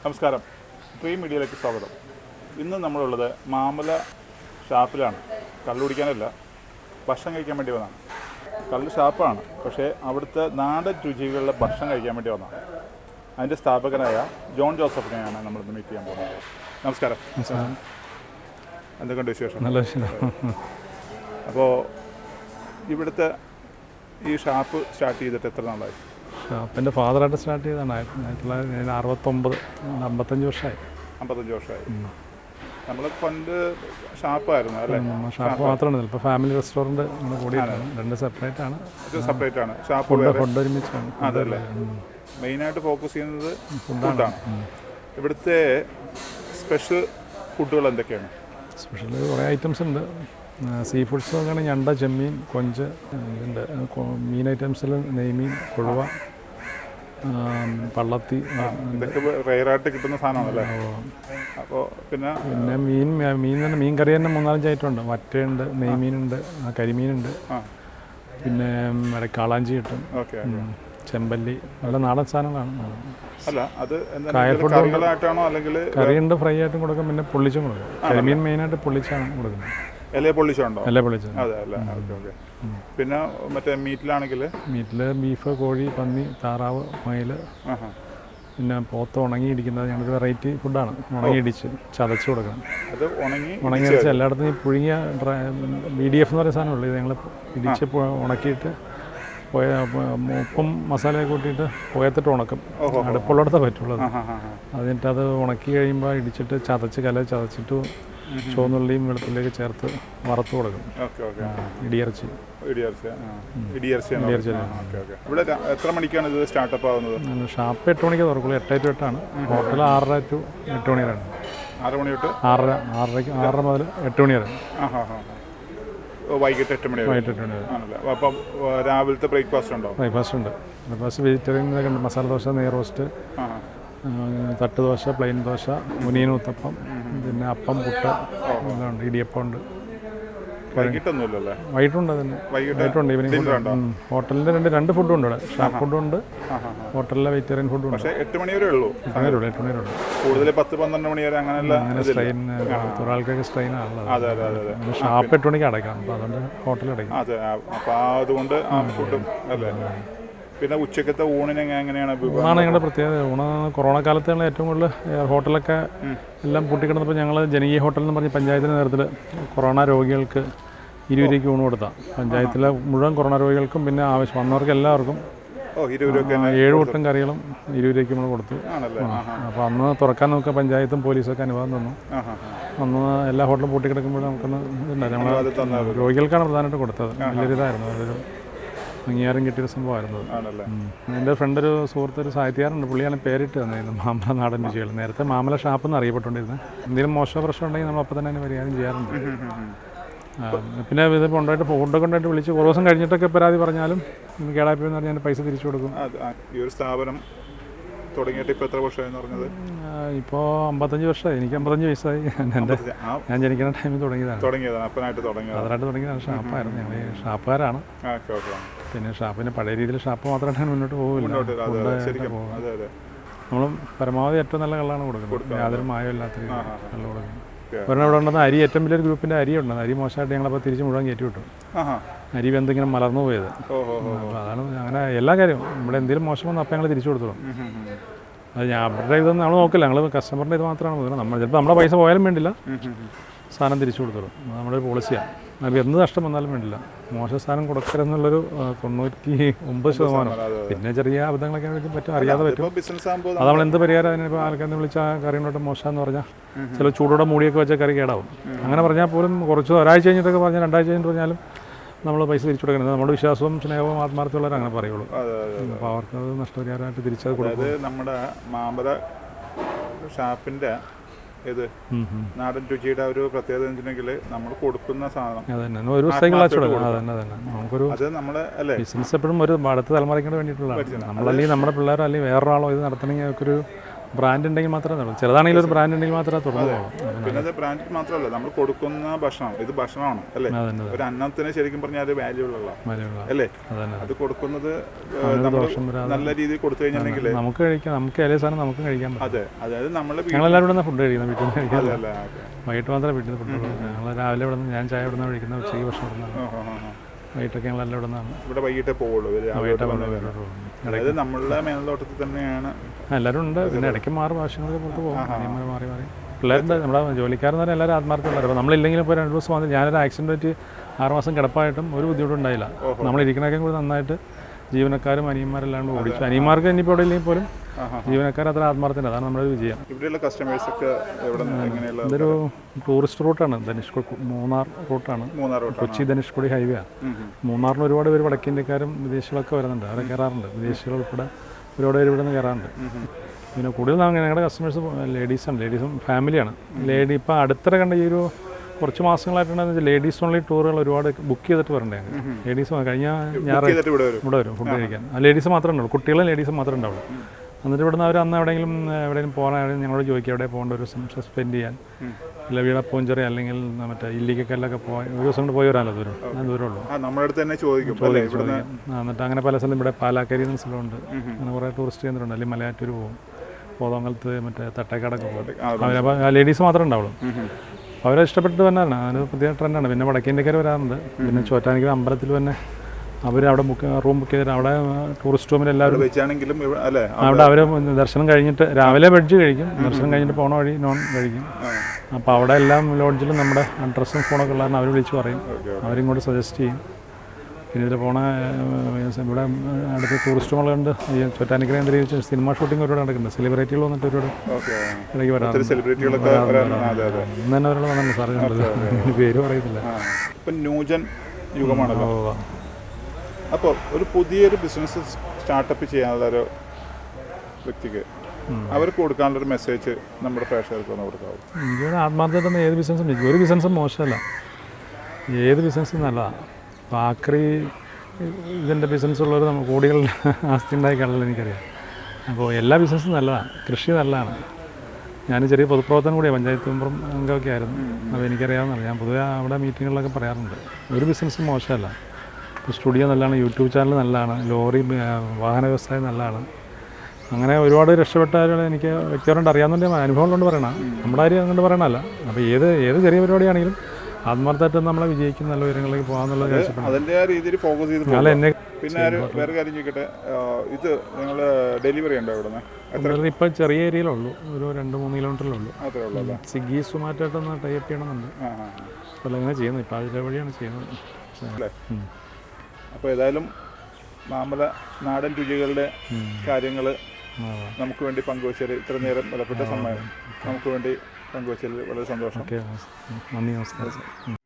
നമസ്കാരം, ട്രീ മീഡിയയിലേക്ക് സ്വാഗതം. ഇന്ന് നമ്മളുള്ളത് മാമല ഷാപ്പിലാണ്. കള്ളു കുടിക്കാനല്ല, ഭക്ഷണം കഴിക്കാൻ വേണ്ടി വന്നതാണ്. കള്ള് ഷാപ്പാണ്, പക്ഷേ അവിടുത്തെ നാടൻ രുചികളിലെ ഭക്ഷണം കഴിക്കാൻ വേണ്ടി വന്നതാണ്. അതിൻ്റെ സ്ഥാപകനായ ജോൺ ജോസഫിനെയാണ് നമ്മളിന്ന് മീറ്റ് ചെയ്യാൻ പോകുന്നത്. നമസ്കാരം. എന്തൊക്കെയുണ്ട് വിശേഷം? നല്ല വിഷയം. അപ്പോൾ ഇവിടുത്തെ ഈ ഷാപ്പ് സ്റ്റാർട്ട് ചെയ്തിട്ട് എത്ര നാളായി? ഷാപ്പിൻ്റെ ഫാദറായിട്ട് സ്റ്റാർട്ട് ചെയ്തതാണ് 1969, 55 വർഷമായി. 55 വർഷമായി. നമ്മൾ പണ്ട് ഷാപ്പായിരുന്നു അല്ലേ? ഷാപ്പ് മാത്രമാണ്, ഇപ്പോൾ ഫാമിലി റെസ്റ്റോറൻറ്റ് നമ്മൾ കൂടിയിട്ടാണ്. രണ്ട് സെപ്പറേറ്റ് ആണ്. സെപ്പറേറ്റ് ആണ്. ഷാപ്പ് ഫുഡ് ഒരുമിച്ചാണ്. അതല്ലേ, മെയിനായിട്ട് ഫോക്കസ് ചെയ്യുന്നത് ഫുഡാണ്. ഇവിടുത്തെ സ്പെഷ്യൽ ഫുഡുകൾ എന്തൊക്കെയാണ്? സ്പെഷ്യൽ കുറേ ഐറ്റംസ് ഉണ്ട്. സീ ഫുഡ്സ് നോക്കുകയാണെങ്കിൽ ഞണ്ട, ചെമ്മീൻ, കൊഞ്ച് ഉണ്ട്. മീൻ ഐറ്റംസിൽ നെയ്മീൻ, കൊഴുവ, പള്ളത്തി, ഇതൊക്കെ റെയറായിട്ട് കിട്ടുന്ന സാധനമാണല്ലേ? അപ്പോൾ പിന്നെ തന്നെ മീൻ കറി തന്നെ 3-4 ഐറ്റം ഉണ്ട്. വറ്റയുണ്ട്, നെയ്മീനുണ്ട്, കരിമീനുണ്ട്, പിന്നെ കാളാഞ്ചി കിട്ടും, ചെമ്പല്ലി, നല്ല നാടൻ സാധനങ്ങളാണ്. അല്ല, അത് കായൽ ഫുഡ് അല്ലെങ്കിൽ കറിയുണ്ട്, ഫ്രൈ ആയിട്ടും കൊടുക്കും, പിന്നെ പൊള്ളിച്ചും കൊടുക്കും. കരിമീൻ മെയിനായിട്ട് പൊള്ളിച്ചാണ് കൊടുക്കുന്നത്. ഇല പൊള്ളിച്ചുണ്ടോ? ഇല പൊള്ളിച്ചു. അതെ അല്ലേ, ഓക്കെ ഓക്കെ. പിന്നെ മറ്റേ മീറ്റിൽ ബീഫ്, കോഴി, പന്നി, താറാവ്, മയിൽ, പിന്നെ പോത്ത് ഉണങ്ങിയിരിക്കുന്നത് ഞങ്ങളുടെ വെറൈറ്റി ഫുഡാണ്. ഉണങ്ങിയിടിച്ച് ചതച്ച് കൊടുക്കണം. അത് ഉണങ്ങി അടിച്ച് എല്ലായിടത്തും ഈ പുഴുങ്ങിയ BDF എന്ന് പറയുന്ന സാധനമുള്ളൂ. ഇത് ഞങ്ങൾ ഇടിച്ച് ഉണക്കിയിട്ട് ഉപ്പും മസാലയൊക്കെ കൂട്ടിയിട്ട് പുകയത്തിട്ട് ഉണക്കും. അടുപ്പുള്ളിടത്തേ പറ്റുള്ളൂ. അതിട്ട് അത് ഉണക്കി കഴിയുമ്പോൾ ഇടിച്ചിട്ട് ചതച്ചിട്ട് ചുവന്നുള്ളിയും വെളുത്തുള്ളിയൊക്കെ ചേർത്ത് വറുത്ത് കൊടുക്കും. ഇടിയിറച്ചി. ഇവിടെ എത്ര മണിക്കാണ് ഇത് സ്റ്റാർട്ടപ്പ് ആവുന്നത്? ഷാപ്പ് 8 മണിക്ക് തുറക്കുള്ളൂ. 8 to 8 ആണ്. ഹോട്ടൽ 6:30 to 8 മണി വരെയാണ്. 6 മണി തൊട്ട് 6:30 മുതൽ 8 മണി വരെ. വൈകിട്ട് 8 മണി വരെ ആണല്ലേ? അപ്പം രാവിലത്തെ ബ്രേക്ക്ഫാസ്റ്റ് ഉണ്ടോ? ബ്രേക്ക്ഫാസ്റ്റ് ഉണ്ട്. ബ്രേക്ക്ഫാസ്റ്റ് വെജിറ്റേറിയൻ ഉണ്ട്. മസാല ദോശ, നെയ് റോസ്റ്റ്, തട്ട് ദോശ, പ്ലെയിൻ ദോശ, മുനിയൻ ഊത്തപ്പം, പിന്നെ അപ്പം, പുട്ട് എല്ലാം ഉണ്ട്. ഇടിയപ്പം ഉണ്ട്. വൈകിട്ടൊന്നുമില്ലല്ലേ? വൈകിട്ടുണ്ട്. അതിന് വൈകിട്ടുണ്ട്. ഈവനിങ് ഫുഡ് ഹോട്ടലിൻ്റെ രണ്ട് ഫുഡും ഉണ്ട് ഇവിടെ. ഷാപ്പ് ഫുഡും ഉണ്ട്, ഹോട്ടലിലെ വെജിറ്റേറിയൻ ഫുഡും ഉണ്ട്. പക്ഷേ 8 മണി വരെ ഉള്ളൂ. 8 മണി വരെ ഉള്ളൂ. കൂടുതൽ 10-12 മണി വരെ അങ്ങനെ സ്ട്രെയിൻ, ഒരാൾക്കൊക്കെ സ്ട്രെയിൻ ആണല്ലോ. ഷാപ്പ് 8 മണിക്ക് അടയ്ക്കണം. അപ്പോൾ അതുകൊണ്ട് ഹോട്ടലിൽ അടയ്ക്കും. അതെ, അപ്പോൾ അതുകൊണ്ട് ആ ഫുഡും അല്ലേ. പിന്നെ ഉച്ചക്കത്തെ ഊണിന് എങ്ങനെയാണ്? ഊണാണ് ഞങ്ങളുടെ പ്രത്യേകത. ഊണ് കൊറോണ കാലത്താണ് ഏറ്റവും കൂടുതൽ. ഹോട്ടലൊക്കെ എല്ലാം പൂട്ടിക്കിടന്നപ്പോൾ ഞങ്ങൾ ജനകീയ ഹോട്ടൽ എന്ന് പറഞ്ഞ് പഞ്ചായത്തിൻ്റെ നേതൃത്വത്തിൽ കൊറോണ രോഗികൾക്ക് 20 രൂപയ്ക്ക് ഊണ് കൊടുത്താൽ. പഞ്ചായത്തിലെ മുഴുവൻ കൊറോണ രോഗികൾക്കും പിന്നെ ആവശ്യം വന്നവർക്ക് എല്ലാവർക്കും 7 കൂട്ടം കറികളും 20 രൂപയ്ക്ക് നമ്മൾ കൊടുത്തു. അപ്പോൾ അന്ന് തുറക്കാൻ നോക്കുക പഞ്ചായത്തും പോലീസൊക്കെ അനുവാദം തന്നു. അന്ന് എല്ലാ ഹോട്ടലും പൂട്ടിക്കിടക്കുമ്പോഴും നമുക്കൊന്ന് ഇതുണ്ടായിരുന്നു. നമ്മൾ രോഗികൾക്കാണ് പ്രധാനമായിട്ട് കൊടുത്തത്. വലിയൊരു ഇതായിരുന്നു, അതൊരു അംഗീകാരം കിട്ടിയൊരു സംഭവമായിരുന്നു. എൻ്റെ ഫ്രണ്ട്, ഒരു സുഹൃത്ത്, ഒരു സാഹിത്യകാരനുണ്ട്. പുള്ളിയാണ് പേരിട്ട് തന്നിരുന്നത് മാമല നാടൻ രുചികൾ. നേരത്തെ മാമല ഷാപ്പ് എന്ന് അറിയപ്പെട്ടുകൊണ്ടിരുന്നത്. എന്തെങ്കിലും മോശം പ്രശ്നം ഉണ്ടെങ്കിൽ നമ്മൾ അപ്പോൾ തന്നെ അതിന് പരിഹാരം ചെയ്യാറുണ്ട്. പിന്നെ ഇത് കൊണ്ടായിട്ട് ഫുഡൊക്കെ കൊണ്ടായിട്ട് വിളിച്ച് കുറേ ദിവസം കഴിഞ്ഞിട്ടൊക്കെ പരാതി പറഞ്ഞാലും കേടായിപ്പോയെന്ന് പറഞ്ഞാൽ ഞാൻ പൈസ തിരിച്ചു കൊടുക്കും. ഈ ഒരു സ്ഥാപനം തുടങ്ങിയിട്ട് ഇപ്പോൾ എത്ര വർഷമായെന്ന് പറഞ്ഞത്? ഇപ്പോൾ 55 വർഷമായി. എനിക്ക് 55 വയസ്സായി. ഞാൻ ജനിക്കുന്ന ടൈമിൽ തുടങ്ങിയതാണ്. അതിനായിട്ട് തുടങ്ങിയതാണ്. ഷാപ്പായിരുന്നു. ഞങ്ങൾ ഷാപ്പുകാരാണ്. പിന്നെ ഷാപ്പിന് പഴയ രീതിയിൽ ഷാപ്പ് മാത്രമായിട്ട് മുന്നോട്ട് പോകില്ല. നമ്മൾ പരമാവധി ഏറ്റവും നല്ല കള്ളാണ് കൊടുക്കുന്നത്. യാതൊരു മായമില്ലാത്ത രീതിയിൽ കള്ള് കൊടുക്കുന്നത്. ഒരെണ്ണം ഇവിടെ ഉണ്ടെന്ന് അരി, ഏറ്റവും വലിയൊരു ഗ്രൂപ്പിൻ്റെ അരി ഉണ്ടെന്ന്. അരി മോശമായിട്ട് ഞങ്ങളപ്പോൾ തിരിച്ച് മുഴുവൻ കയറ്റി വിട്ടു. അരി എന്തെങ്കിലും മലർന്നു പോയത്. അപ്പോൾ അതാണ് അങ്ങനെ എല്ലാ കാര്യവും. ഇവിടെ എന്തെങ്കിലും മോശം വന്നാൽ അപ്പം ഞങ്ങൾ തിരിച്ചു കൊടുത്തോളും. അത് അവരുടെ ഇതൊന്നും നമ്മൾ നോക്കില്ല. ഞങ്ങൾ കസ്റ്റമറിൻ്റെ ഇത് മാത്രമാണ് നോക്കുന്നത്. നമ്മൾ ചിലപ്പോൾ നമ്മുടെ പൈസ പോയാലും വേണ്ടില്ല, സാധനം തിരിച്ചു കൊടുത്തോളും. നമ്മുടെ ഒരു പോളിസിയാണ്. അപ്പോൾ എന്ത് നഷ്ടം വന്നാലും വേണ്ടില്ല, മോശം സാധനം കൊടുക്കരുതെന്നുള്ളൊരു 99%. പിന്നെ ചെറിയ അബദ്ധങ്ങളൊക്കെ പറ്റും, അറിയാതെ പറ്റും. അത് നമ്മൾ എന്ത് പരിഹാരം അതിനിപ്പോൾ ആൾക്കാരെ വിളിച്ചാൽ കറിയോട്ട് മോശമെന്ന് പറഞ്ഞാൽ ചില ചൂടോടെ മൂടിയൊക്കെ വെച്ചാൽ കറി കേടാവും. അങ്ങനെ പറഞ്ഞാൽ പോലും കുറച്ച് ഒരാഴ്ച കഴിഞ്ഞിട്ടൊക്കെ പറഞ്ഞാൽ 2 ആഴ്ച കഴിഞ്ഞിട്ട് പറഞ്ഞാലും നമ്മൾ പൈസ തിരിച്ചു കൊടുക്കുന്നത്. നമ്മുടെ വിശ്വാസവും സ്നേഹവും ആത്മാർത്ഥമുള്ളവർ അങ്ങനെ പറയുള്ളൂ. അപ്പോൾ അവർക്ക് അത് നഷ്ടപരിഹാരമായിട്ട് തിരിച്ചത് കൊടുക്കും. നമ്മുടെ മാമല ഷാപ്പിൻ്റെ ഇത് നാടൻ രുചിയുടെ ഒരു പ്രത്യേകത വെച്ചിട്ടുണ്ടെങ്കിൽ നമ്മൾ കൊടുക്കുന്ന സാധനം ഒരു നമുക്കൊരു ബിസിനസ് എപ്പോഴും ഒരു അടുത്ത തലമുറയ്ക്ക് വേണ്ടിയിട്ടുള്ളതാണ്. നമ്മളല്ലെങ്കിൽ നമ്മുടെ പിള്ളേരോ അല്ലെങ്കിൽ വേറൊരാളോ ഇത് നടത്തണമെങ്കിൽ അവർക്കൊരു ബ്രാൻഡ് ഉണ്ടെങ്കിൽ മാത്രമേ തുടങ്ങൂ. ചെറുതാണെങ്കിലും ഒരു ബ്രാൻഡ് ഉണ്ടെങ്കിൽ മാത്രമേ തുടങ്ങുള്ളൂ. പിന്നെ അത് ബ്രാൻഡ് മാത്രമല്ല, നമ്മൾ കൊടുക്കുന്ന ഭക്ഷണം ഇത് ഭക്ഷണമാണ് അല്ലേ. ഒരു അന്നത്തിന് ശരിക്കും പറഞ്ഞാൽ അത് വാല്യൂള്ള അല്ലേ. അത് കൊടുക്കുന്നത് നമ്മൾ നല്ല രീതിയിൽ കൊടുത്തു കഴിഞ്ഞിട്ടുണ്ടെങ്കിൽ നമുക്ക് കഴിക്കാം. നമുക്ക് ഏത് സാധനം നമുക്കും കഴിക്കാൻ പറ്റും. അതെ, അതായത് നമ്മൾ ഞങ്ങളെല്ലാവരും ഇവിടെ ഫുഡ് കഴിക്കുന്നത്, വീട്ടിൽ നിന്ന് കഴിക്കാറില്ല. വൈകിട്ട് മാത്രമേ വീട്ടിൽ നിന്ന് ഫുഡ് കഴിക്കുള്ളൂ. ഞങ്ങൾ രാവിലെ ഇവിടെ നിന്ന്, ഞാൻ ചായ ഇവിടെ നിന്ന് കഴിക്കുന്നത്, ഉച്ചയ്ക്ക് ഭക്ഷണം ഇവിടെ നിന്നാണ്. വൈകിട്ടൊക്കെ ഞങ്ങളെല്ലാം ഇവിടെ നിന്നാണ്. ഇവിടെ വൈകിട്ടേ പോവുള്ളൂ. അതായത് നമ്മളുടെ മേൽനോട്ടത്തിൽ തന്നെയാണ് എല്ലാവരും ഉണ്ട്. പിന്നെ ഇടയ്ക്ക് മാറും, ആവശ്യങ്ങൾക്ക് പുറത്ത് പോകും. അനിയന്മാർ മാറി മാറി പിള്ളേരുണ്ട്. നമ്മുടെ ജോലിക്കാരെന്ന് പറഞ്ഞാൽ എല്ലാവരും ആത്മാർത്ഥമുള്ളവർ. അപ്പോൾ നമ്മളില്ലെങ്കിലും ഇപ്പോൾ 2 ദിവസം വന്ന് ഞാനൊരു ആക്സിഡൻറ്റ് പറ്റി 6 മാസം കിടപ്പായിട്ടും ഒരു ബുദ്ധിമുട്ടുണ്ടായില്ല. നമ്മളിരിക്കണൊക്കെ കൂടി നന്നായിട്ട് ജീവനക്കാരും അനിയന്മാരെല്ലാം ഓടിച്ചു. അനിയന്മാർക്ക് ഇനിയിപ്പോൾ ഇവിടെ ഇല്ലെങ്കിൽ പോലും ജീവനക്കാർ അത്ര ആത്മാർത്ഥത്തിൻ്റെ, അതാണ് നമ്മുടെ വിജയം. ഇവിടെയുള്ള കസ്റ്റമേഴ്സൊക്കെ ഇതൊരു ടൂറിസ്റ്റ് റൂട്ടാണ്. ധനുഷ്കോടി മൂന്നാർ റൂട്ടാണ്. കൊച്ചി ധനുഷ്കോടി ഹൈവേ ആണ്. മൂന്നാറിന് ഒരുപാട് പേര് വടക്കേ ഇന്ത്യക്കാരും വിദേശികളൊക്കെ വരുന്നുണ്ട്. അവിടെ കയറാറുണ്ട്. വിദേശികൾ ഉൾപ്പെടെ ഒരുപാട് പേര് ഇവിടെ നിന്ന് കയറാറുണ്ട്. പിന്നെ കൂടുതൽ ഞങ്ങളുടെ കസ്റ്റമേഴ്സ് ലേഡീസും ഫാമിലിയാണ്. ഇപ്പം അടുത്തിടെ കണ്ട ഈ ഒരു കുറച്ച് മാസങ്ങളായിട്ടുണ്ടെന്ന് ലേഡീസ് ഓൺലി ടൂറുകൾ ഒരുപാട് ബുക്ക് ചെയ്തിട്ട് വരണ്ടേ. ലേഡീസ് കഴിഞ്ഞ ഞായറാഴ്ച ഇവിടെ വരും ഫുഡ് കഴിക്കാൻ. ലേഡീസ് മാത്രമേ ഉണ്ടാവുള്ളൂ, കുട്ടികളും ലേഡീസും മാത്രമേ ഉണ്ടാവുള്ളൂ. എന്നിട്ട് ഇവിടുന്ന് അവർ അന്ന് എവിടെയെങ്കിലും പോകാൻ ഞങ്ങളോട് ചോദിക്കുക എവിടെ പോകേണ്ട ഒരു ദിവസം സ്പെൻഡ് ചെയ്യാൻ, ഇല്ല വീട പൂഞ്ചെറി അല്ലെങ്കിൽ മറ്റേ ഇല്ലിക്കല്ലൊക്കെ പോയി ഒരു ദിവസം കൊണ്ട് പോയി വരാമല്ലോ. ദൂരമുള്ളൂ. എന്നിട്ട് അങ്ങനെ പല സ്ഥലം ഇവിടെ പാലാക്കരി എന്ന സ്ഥലമുണ്ട്. അങ്ങനെ കുറേ ടൂറിസ്റ്റ് കേന്ദ്രമുണ്ട്. അല്ലെങ്കിൽ മലയാറ്റൂർ പോകും, കോതമംഗലത്ത് മറ്റേ തട്ടേക്കാടൊക്കെ പോകും. അപ്പോൾ ലേഡീസ് മാത്രമേ ഉണ്ടാവുള്ളൂ. അവരെ ഇഷ്ടപ്പെട്ട് തന്നെയാണ്. അതൊരു പുതിയ ട്രെൻഡാണ്. പിന്നെ വടക്കേ ഇന്ത്യക്കാർ വരാറുണ്ട്. പിന്നെ ചോറ്റാനിക്കര അമ്പലത്തിൽ തന്നെ അവർ അവിടെ റൂം ബുക്ക് ചെയ്തിട്ട് അവിടെ ടൂറിസ്റ്റ് റൂമിൽ എല്ലാവരും അവിടെ അവർ ദർശനം കഴിഞ്ഞിട്ട് രാവിലെ വെജ് കഴിക്കും, ദർശനം കഴിഞ്ഞിട്ട് പോണ വഴി നോൺ കഴിക്കും. അപ്പോൾ അവിടെ എല്ലാം ലോഡ്ജിലും നമ്മുടെ അഡ്രസ്സും ഫോണൊക്കെ ഉള്ളതാണ്. അവർ വിളിച്ച് പറയും, അവരിങ്ങോട്ട് സജസ്റ്റ് ചെയ്യും. പിന്നെ ഇതിൽ പോണ ഇവിടെ അടുത്ത് ടൂറിസ്റ്റ് ഹോളുണ്ട്. ഈ ചോറ്റാനിക്കര കേന്ദ്രീകരിച്ച് സിനിമ ഷൂട്ടിംഗ് ഒരുപാട് നടക്കുന്നുണ്ട്. സെലിബ്രിറ്റികൾ വന്നിട്ട് ഒരുപാട് ഇടയ്ക്ക് വരാറുണ്ട്. ഇന്ന് തന്നെ ഒരാൾ വന്നിട്ടുണ്ട് സാറ് കണ്ടത്, പേര് പറയത്തില്ല. ഇപ്പം ന്യൂജൻ യുഗമാണല്ലോ. അപ്പോൾ ഒരു പുതിയൊരു ബിസിനസ് സ്റ്റാർട്ടപ്പ് ചെയ്യാനുള്ള ഒരു വ്യക്തിക്ക് അവർക്ക് കൊടുക്കാനുള്ളൊരു മെസ്സേജ് നമ്മുടെ പ്രേക്ഷകർക്ക് ഒന്ന് കൊടുക്കാവും. എനിക്ക് ആത്മാർത്ഥമായിട്ട് ഏത് ബിസിനസ്സും ഒരു ബിസിനസ്സും മോശമല്ല, ഏത് ബിസിനസ്സും നല്ലതാണ്. അപ്പോൾ ആക്രി ഇതിൻ്റെ ബിസിനസ്സുള്ളവർ നമ്മൾ കോടികളുടെ ആസ്തി ഉണ്ടായിക്കാണല്ലോ എനിക്കറിയാം. അപ്പോൾ എല്ലാ ബിസിനസ്സും നല്ലതാണ്. കൃഷി നല്ലതാണ്. ഞാൻ ചെറിയ പൊതുപ്രവർത്തനം കൂടിയാണ്, പഞ്ചായത്ത് മെമ്പറും അംഗമൊക്കെ ആയിരുന്നു. അപ്പോൾ എനിക്കറിയാവുന്നതാണ്. ഞാൻ പൊതുവെ അവിടെ മീറ്റിങ്ങുകളിലൊക്കെ പറയാറുണ്ട്, ഒരു ബിസിനസ്സും മോശമല്ല. ഇപ്പോൾ സ്റ്റുഡിയോ നല്ലതാണ്, യൂട്യൂബ് ചാനൽ നല്ലതാണ്, ലോറി വാഹന വ്യവസായം നല്ലതാണ്. അങ്ങനെ ഒരുപാട് രക്ഷപ്പെട്ടവരെ എനിക്ക് വ്യക്തിപരമായിട്ട് അറിയാവുന്നതിൻ്റെ അനുഭവം കൊണ്ട് പറയണം. നമ്മുടെ കാര്യം അങ്ങോട്ട് പറയണമല്ല. അപ്പോൾ ഏത് ചെറിയ പരിപാടിയാണെങ്കിലും ആത്മാർത്ഥമായിട്ട് നമ്മളെ വിജയിക്കുന്ന നല്ല ഉയരങ്ങളിലേക്ക് പോകാന്നുള്ള അതിൻ്റെ ആ രീതിയിൽ ഫോക്കസ് ചെയ്ത് എന്നെ. പിന്നെ വേറെ കാര്യം ചോദിക്കട്ടെ, ഇത് നിങ്ങൾ ഡെലിവറി ഉണ്ടോ ഇവിടെ നിന്ന്? ഇപ്പം ചെറിയ ഏരിയയിലുള്ളൂ, ഒരു 2-3 കിലോമീറ്ററിലുള്ളൂ. സ്വിഗ്ഗി സൊമാറ്റോട്ടൊന്ന് ടൈപ്പ് ചെയ്യണമെന്നുണ്ട്. അപ്പോൾ അങ്ങനെ ചെയ്യുന്നത്, ഇപ്പോൾ അതിലെ വഴിയാണ് ചെയ്യുന്നത് അല്ലേ. അപ്പോൾ ഏതായാലും മാമല നാടൻ രുചികളുടെ കാര്യങ്ങൾ നമുക്ക് വേണ്ടി പങ്കുവച്ചതിൽ ഇത്ര നേരം വിലപ്പെട്ട സമയം നമുക്ക് വേണ്ടി പങ്കുവച്ചതിൽ വളരെ സന്തോഷം. നന്ദി, നമസ്കാരം.